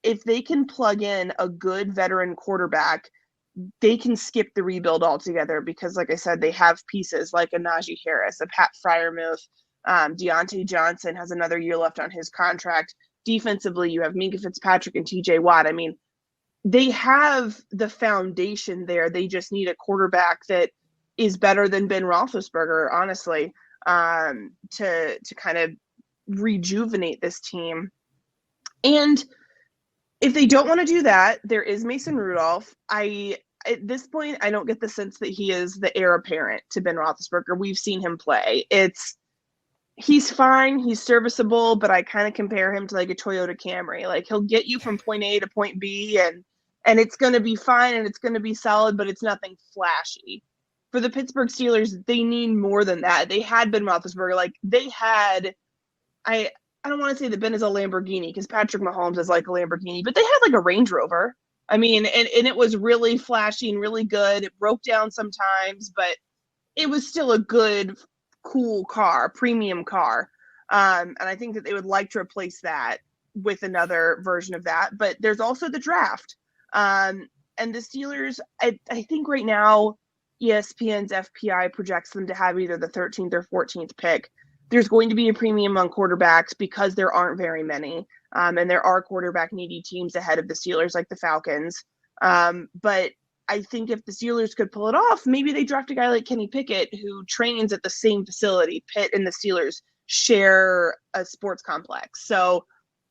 if they can plug in a good veteran quarterback, they can skip the rebuild altogether, because, like I said, they have pieces like a Najee Harris, a Pat Freiermuth. Deontay Johnson has another year left on his contract. Defensively, you have Minka Fitzpatrick and TJ Watt. I mean, they have the foundation there. They just need a quarterback that is better than Ben Roethlisberger, honestly, to kind of rejuvenate this team. And if they don't want to do that, there is Mason Rudolph. At this point, I don't get the sense that he is the heir apparent to Ben Roethlisberger. We've seen him play. He's fine. He's serviceable, but I kind of compare him to like a Toyota Camry. Like, he'll get you from point A to point B, and it's going to be fine and it's going to be solid, but it's nothing flashy. For the Pittsburgh Steelers, they need more than that. They had Ben Roethlisberger. Like, they had, I don't want to say that Ben is a Lamborghini, because Patrick Mahomes is like a Lamborghini, but they had like a Range Rover. I mean, and it was really flashy and really good. It broke down sometimes, but it was still a good, cool car, premium car. And I think that they would like to replace that with another version of that. But there's also the draft. And the Steelers, I think right now, ESPN's FPI projects them to have either the 13th or 14th pick. There's going to be a premium on quarterbacks because there aren't very many. And there are quarterback needy teams ahead of the Steelers, like the Falcons. But I think if the Steelers could pull it off, maybe they draft a guy like Kenny Pickett, who trains at the same facility. Pitt and the Steelers share a sports complex. So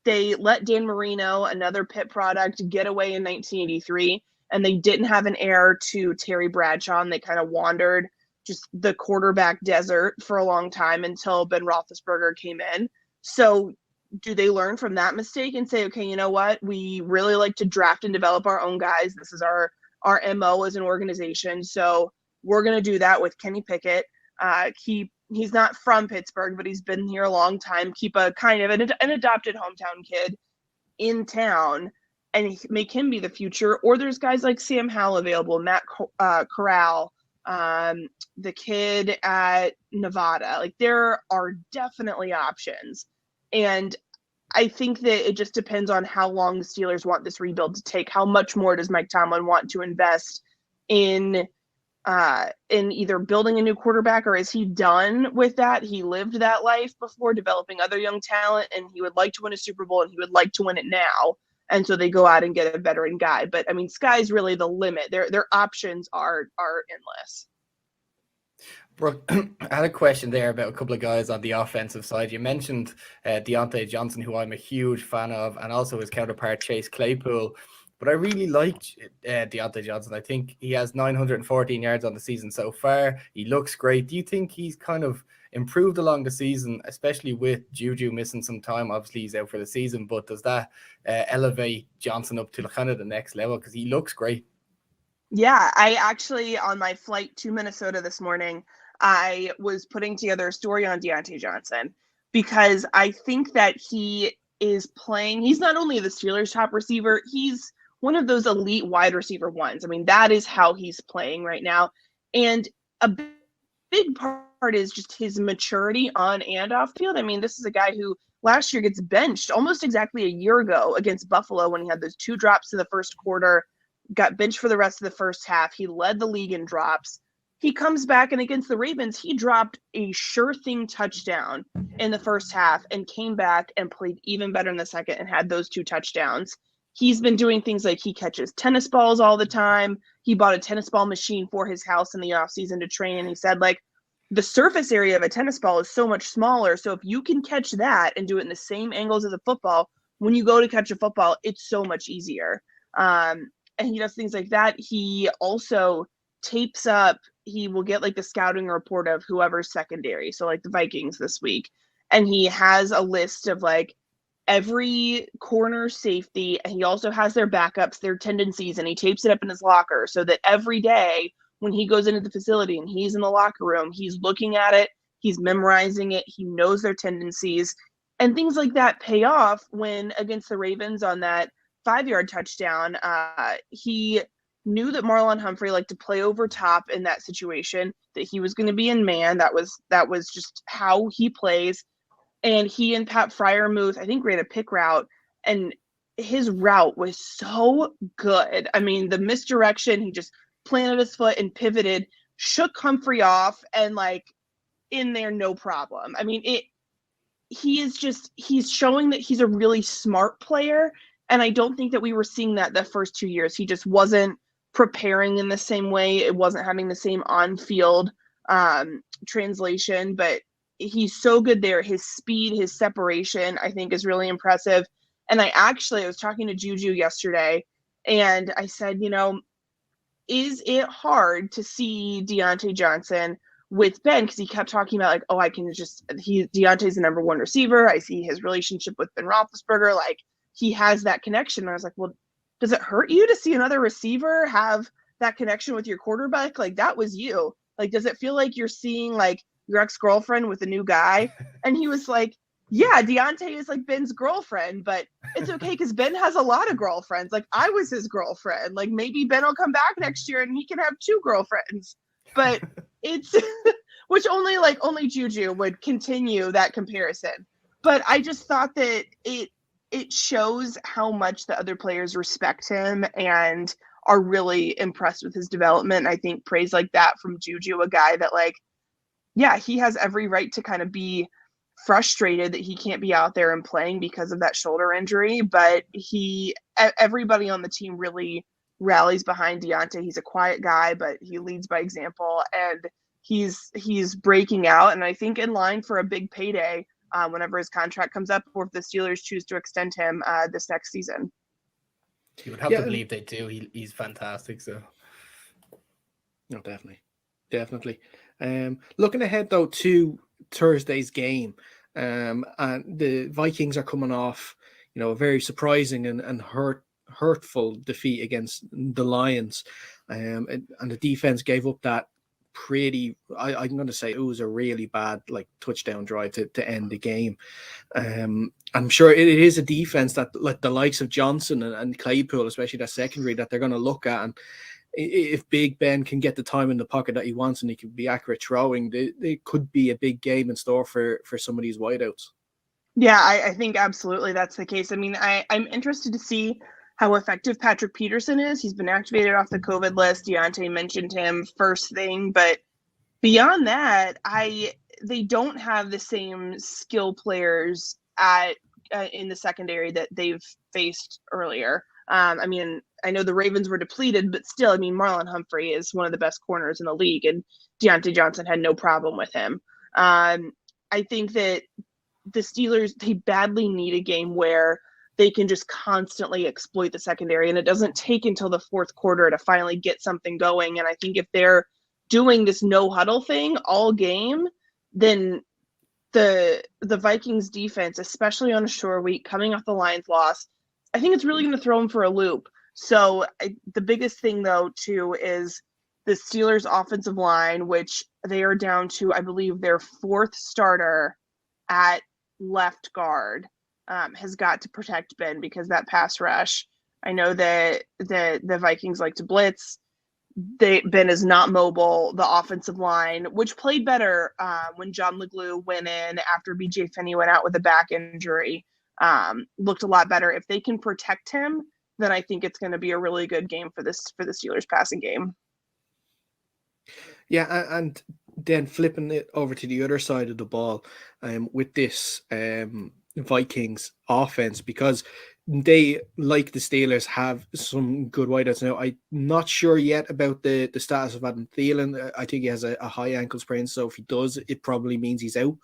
they let Dan Marino, another Pitt product, get away in 1983, and they didn't have an heir to Terry Bradshaw, and they kind of wandered just the quarterback desert for a long time until Ben Roethlisberger came in. So do they learn from that mistake and say, okay, you know what? We really like to draft and develop our own guys. This is our MO as an organization. So we're going to do that with Kenny Pickett. He's not from Pittsburgh, but he's been here a long time. Keep a kind of an adopted hometown kid in town and make him be the future. Or there's guys like Sam Howell available, Matt Corral, the kid at Nevada. Like, there are definitely options. And I think that it just depends on how long the Steelers want this rebuild to take. How much more does Mike Tomlin want to invest in either building a new quarterback, or is he done with that? He lived that life before, developing other young talent, and he would like to win a Super Bowl, and he would like to win it now. And so they go out and get a veteran guy. But I mean, sky's really the limit. Their options are endless. Brooke, I had a question there about a couple of guys on the offensive side. You mentioned Deontay Johnson, who I'm a huge fan of, and also his counterpart Chase Claypool. But I really liked Deontay Johnson. I think he has 914 yards on the season so far. He looks great. Do you think he's kind of improved along the season, especially with Juju missing some time? Obviously, he's out for the season, but does that elevate Johnson up to kind of the next level? Because he looks great. Yeah, I actually, on my flight to Minnesota this morning, I was putting together a story on Deontay Johnson because I think that he is playing. He's not only the Steelers' top receiver, he's one of those elite wide receiver ones. I mean, that is how he's playing right now. And a big part is just his maturity on and off field. I mean, this is a guy who last year gets benched almost exactly a year ago against Buffalo when he had those 2 drops in the first quarter, got benched for the rest of the first half. He led the league in drops. He comes back, and against the Ravens, he dropped a sure thing touchdown in the first half and came back and played even better in the second and had those 2 touchdowns. He's been doing things like he catches tennis balls all the time. He bought a tennis ball machine for his house in the offseason to train, and he said, like, the surface area of a tennis ball is so much smaller, so if you can catch that and do it in the same angles as a football, when you go to catch a football, it's so much easier. And he does things like that. He also tapes up. He will get like the scouting report of whoever's secondary. So like the Vikings this week. And he has a list of like every corner safety. And he also has their backups, their tendencies, and he tapes it up in his locker so that every day when he goes into the facility and he's in the locker room, he's looking at it, he's memorizing it, he knows their tendencies, and things like that pay off when against the Ravens on that 5-yard touchdown, he knew that Marlon Humphrey liked to play over top in that situation, that he was going to be in man. That was just how he plays. And he and Pat Fryermuth, I think, ran a pick route, and his route was so good. I mean, the misdirection, he just planted his foot and pivoted, shook Humphrey off, and like in there, no problem. I mean, he's showing that he's a really smart player. And I don't think that we were seeing that the first 2 years. He just wasn't preparing in the same way. It wasn't having the same on-field translation, but he's so good there. His speed, his separation, I think is really impressive. And I was talking to Juju yesterday, and I said, is it hard to see Deontay Johnson with Ben? Because he kept talking about like, oh, Deontay's the number 1 receiver. I see his relationship with Ben Roethlisberger. Like, he has that connection. And I was like, well, does it hurt you to see another receiver have that connection with your quarterback? Like, that was you. Like, does it feel like you're seeing like your ex-girlfriend with a new guy? And he was like, yeah, Deontay is like Ben's girlfriend, but it's okay because Ben has a lot of girlfriends. Like, I was his girlfriend. Like, maybe Ben will come back next year and he can have 2 girlfriends. But it's which only Juju would continue that comparison. But I just thought that it shows how much the other players respect him and are really impressed with his development. I think praise like that from Juju, a guy that like, yeah, he has every right to kind of be frustrated that he can't be out there and playing because of that shoulder injury. But everybody on the team really rallies behind Deontay. He's a quiet guy, but he leads by example, and he's breaking out. And I think in line for a big payday whenever his contract comes up, or if the Steelers choose to extend him this next season. You would have to believe they do. He's fantastic. So, no, definitely. Looking ahead though to Thursday's game, and the Vikings are coming off, a very surprising and hurtful defeat against the Lions, and the defense gave up that I'm going to say it was a really bad like touchdown drive to end the game. I'm sure it is a defense that like the likes of Johnson and Claypool, especially that secondary, that they're going to look at. And if Big Ben can get the time in the pocket that he wants and he can be accurate throwing, they could be a big game in store for some of these wideouts. Yeah, I think absolutely that's the case. I mean, I'm interested to see how effective Patrick Peterson is. He's been activated off the COVID list. Deontay mentioned him first thing, but beyond that, they don't have the same skill players in the secondary that they've faced earlier. I mean, I know the Ravens were depleted, but still, I mean, Marlon Humphrey is one of the best corners in the league, and Deontay Johnson had no problem with him. I think that the Steelers, they badly need a game where they can just constantly exploit the secondary, and it doesn't take until the fourth quarter to finally get something going. And I think if they're doing this no huddle thing all game, then the Vikings defense, especially on a short week coming off the Lions loss, I think it's really going to throw them for a loop. So the biggest thing, though, too, is the Steelers' offensive line, which they are down to, I believe, their fourth starter at left guard, has got to protect Ben, because that pass rush, I know that the Vikings like to blitz. Ben is not mobile. The offensive line, which played better when John LeGlue went in after BJ Finney went out with a back injury, looked a lot better. If they can protect him, then I think it's going to be a really good game for the Steelers passing game. Yeah, and then flipping it over to the other side of the ball, with this Vikings offense, because they, like the Steelers, have some good wideouts. Now, I'm not sure yet about the status of Adam Thielen. I think he has a high ankle sprain, so if he does, it probably means he's out.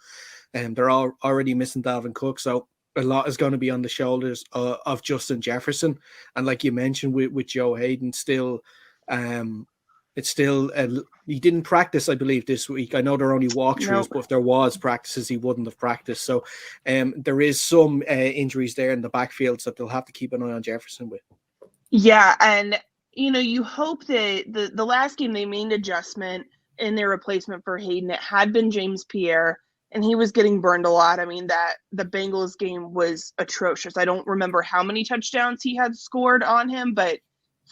They're already missing Dalvin Cook, so a lot is going to be on the shoulders of Justin Jefferson. And like you mentioned with Joe Hayden, still, it's still he didn't practice, I believe, this week. I know there are only walkthroughs, but if there was practices, he wouldn't have practiced. So there is some injuries there in the backfield, so they'll have to keep an eye on Jefferson with. Yeah, and you hope that the last game they made an adjustment in their replacement for Hayden. It had been James Pierre, and he was getting burned a lot. I mean, that the Bengals game was atrocious. I don't remember how many touchdowns he had scored on him, but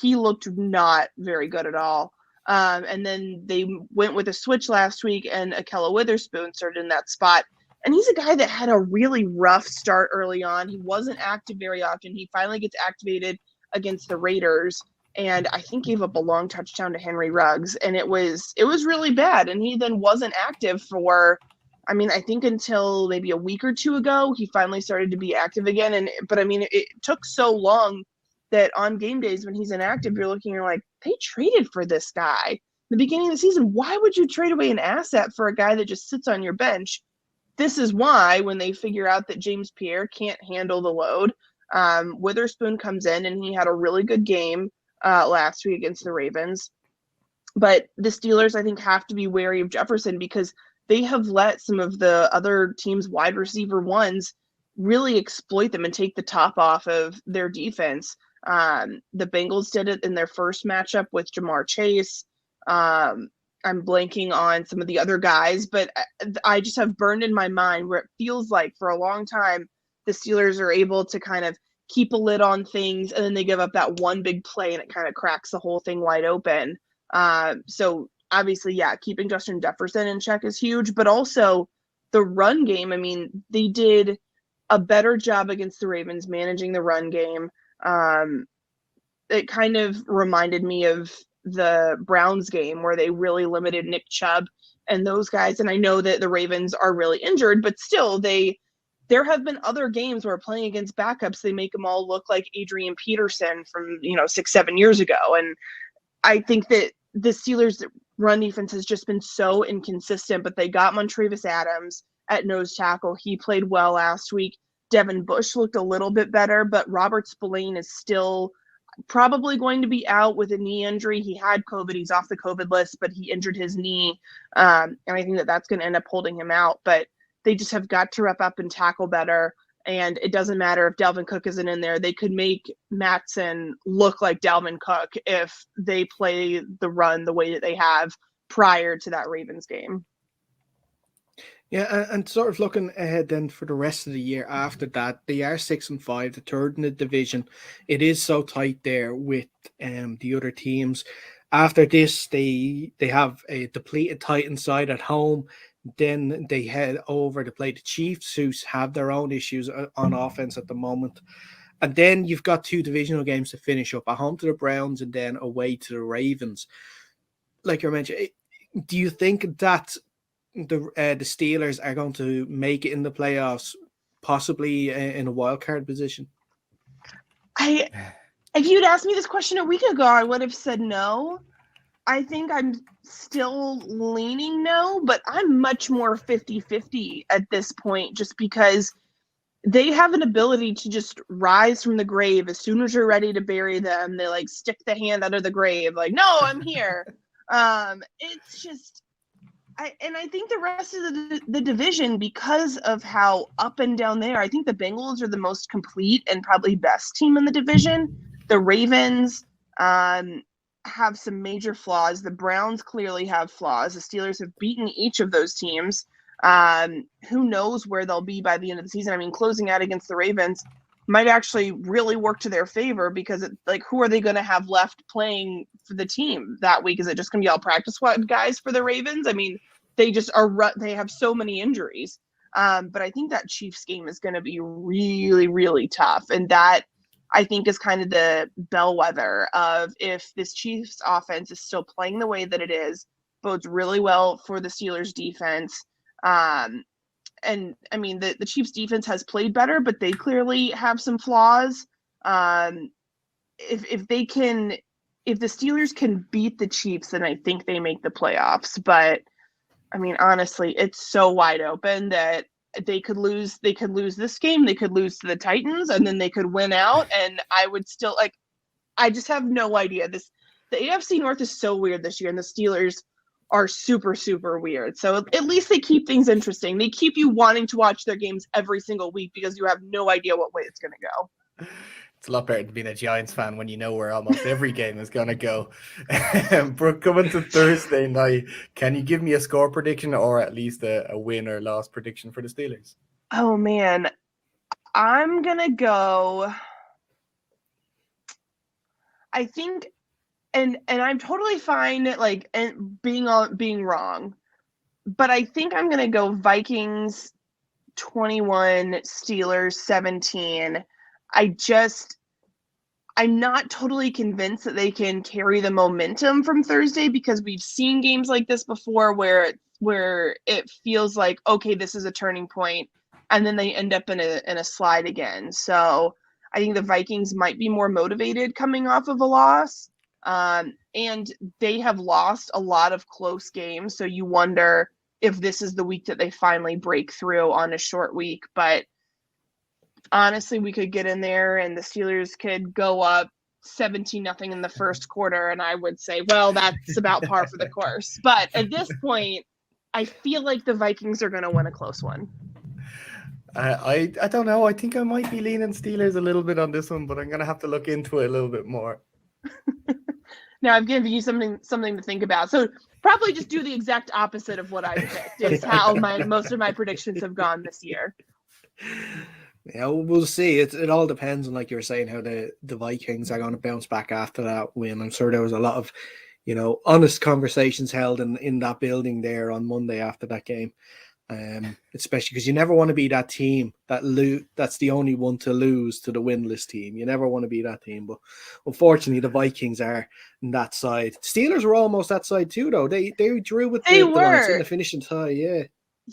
he looked not very good at all. And then they went with a switch last week, and Akella Witherspoon started in that spot. And he's a guy that had a really rough start early on. He wasn't active very often. He finally gets activated against the Raiders, and I think gave up a long touchdown to Henry Ruggs. And it was really bad. And he then wasn't active for, I mean, I think until maybe a week or two ago, he finally started to be active again. But I mean, it took so long that on game days when he's inactive, you're like, they traded for this guy in the beginning of the season. Why would you trade away an asset for a guy that just sits on your bench? This is why, when they figure out that James Pierre can't handle the load, Witherspoon comes in, and he had a really good game last week against the Ravens. But the Steelers, I think, have to be wary of Jefferson, because they have let some of the other teams' wide receiver ones really exploit them and take the top off of their defense. The Bengals did it in their first matchup with Jamar Chase. I'm blanking on some of the other guys, but I just have burned in my mind where it feels like for a long time the Steelers are able to kind of keep a lid on things, and then they give up that one big play and it kind of cracks the whole thing wide open. So obviously, yeah, keeping Justin Jefferson in check is huge, but also the run game. I mean, they did a better job against the Ravens managing the run game. It kind of reminded me of the Browns game where they really limited Nick Chubb and those guys. And I know that the Ravens are really injured, but still there have been other games where playing against backups, they make them all look like Adrian Peterson from, 6-7 years ago. And I think that the Steelers' run defense has just been so inconsistent, but they got Montravius Adams at nose tackle. He played well last week. Devin Bush looked a little bit better, but Robert Spillane is still probably going to be out with a knee injury. He had COVID. He's off the COVID list, but he injured his knee. And I think that that's going to end up holding him out. But they just have got to rep up and tackle better. And it doesn't matter if Dalvin Cook isn't in there. They could make Matson look like Dalvin Cook if they play the run the way that they have prior to that Ravens game. Yeah, and sort of looking ahead then for the rest of the year after that, they are 6-5, the third in the division. It is so tight there with the other teams. After this, they have a depleted Titans side at home. Then they head over to play the Chiefs, who have their own issues on offense at the moment. And then you've got two divisional games to finish up, at home to the Browns and then away to the Ravens. Like you mentioned, do you think that the Steelers are going to make it in the playoffs, possibly in a wild card position? If you'd asked me this question a week ago, I would have said no. I think I'm still leaning no, but I'm much more 50-50 at this point just because they have an ability to just rise from the grave as soon as you're ready to bury them. They like stick the hand out of the grave, like, no, I'm here. It's just, I think the rest of the division, because of how up and down they are, I think the Bengals are the most complete and probably best team in the division. The Ravens have some major flaws. The Browns clearly have flaws. The Steelers have beaten each of those teams. Who knows where they'll be by the end of the season? I mean, closing out against the Ravens might actually really work to their favor because who are they going to have left playing for the team that week? Is it just going to be all practice squad guys for the Ravens? I mean, they just are, they have so many injuries. But I think that Chiefs game is going to be really, really tough. And that, I think, is kind of the bellwether of if this Chiefs offense is still playing the way that it is, bodes really well for the Steelers defense. And I mean, the Chiefs defense has played better, but they clearly have some flaws. If the Steelers can beat the Chiefs, then I think they make the playoffs. But I mean, honestly, it's so wide open that they could lose this game, they could lose to the Titans, and then they could win out, and I would still I just have no idea. The AFC North is so weird this year, and the Steelers are super, super weird. So at least they keep things interesting. They keep you wanting to watch their games every single week because you have no idea what way it's going to go. It's a lot better than being a Giants fan when you know where almost every game is going to go. Brooke, coming to Thursday night, can you give me a score prediction or at least a win or loss prediction for the Steelers? Oh, man. I'm going to go, I think, and I'm totally fine and being wrong, but I think I'm going to go Vikings 21, Steelers 17. I'm not totally convinced that they can carry the momentum from Thursday because we've seen games like this before where it feels like, okay, this is a turning point, and then they end up in a slide again. So I think the Vikings might be more motivated coming off of a loss, and they have lost a lot of close games. So you wonder if this is the week that they finally break through on a short week, but honestly, we could get in there and the Steelers could go up 17-0 in the first quarter, and I would say, well, that's about par for the course. But at this point, I feel like the Vikings are going to win a close one. I don't know. I think I might be leaning Steelers a little bit on this one, but I'm going to have to look into it a little bit more. Now I've given you something to think about. So probably just do the exact opposite of what I picked is how most of my predictions have gone this year. Yeah, we'll see. It all depends on, like you were saying, how the Vikings are going to bounce back after that win. I'm sure there was a lot of, honest conversations held in that building there on Monday after that game. Especially because you never want to be that team that's the only one to lose to the winless team. You never want to be that team. But unfortunately, the Vikings are on that side. Steelers were almost that side too, though. They drew with the Lions in the finishing tie. Yeah.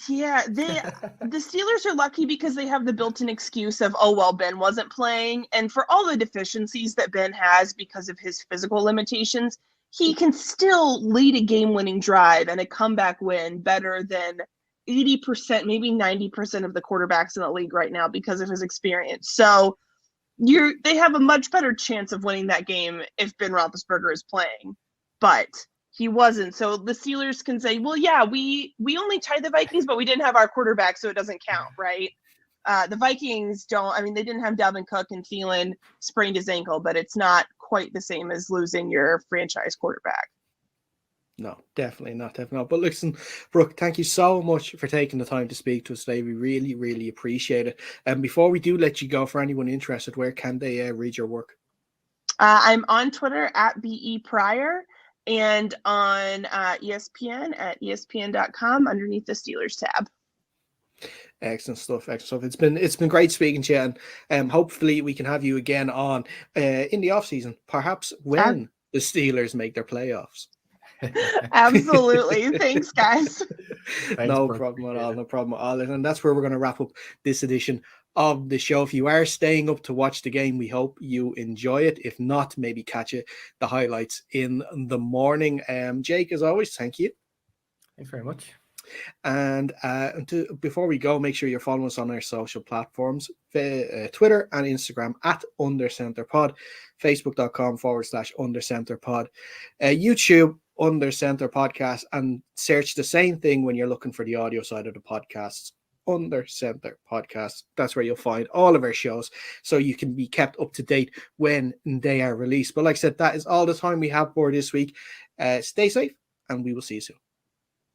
Yeah, the Steelers are lucky because they have the built-in excuse of, oh, well, Ben wasn't playing. And for all the deficiencies that Ben has because of his physical limitations, he can still lead a game-winning drive and a comeback win better than 80%, maybe 90% of the quarterbacks in the league right now because of his experience. So they have a much better chance of winning that game if Ben Roethlisberger is playing. But he wasn't. So the Steelers can say, well, yeah, we only tied the Vikings, but we didn't have our quarterback, so it doesn't count, right? The Vikings don't. I mean, they didn't have Dalvin Cook, and Thielen sprained his ankle, but it's not quite the same as losing your franchise quarterback. No, definitely not. But listen, Brooke, thank you so much for taking the time to speak to us today. We really, really appreciate it. And before we do let you go, for anyone interested, where can they read your work? I'm on Twitter at BE Pryor. And on ESPN at ESPN.com underneath the Steelers tab. Excellent stuff. It's been great speaking to you, and hopefully we can have you again on in the off season, perhaps when the Steelers make their playoffs. Absolutely. Thanks, guys. No problem at all. And that's where we're going to wrap up this edition of the show. If you are staying up to watch the game, we hope you enjoy it. If not, maybe catch the highlights in the morning. Jake, as always, thank you. Thanks very much. And before we go, make sure you're following us on our social platforms, Twitter and Instagram at UnderCenterPod, Facebook.com/UnderCenterPod, YouTube Under Center Podcast, and search the same thing when you're looking for the audio side of the podcasts. Under Center Podcast. That's where you'll find all of our shows, so you can be kept up to date when they are released. But like I said, that is all the time we have for this week. Stay safe, and we will see you soon.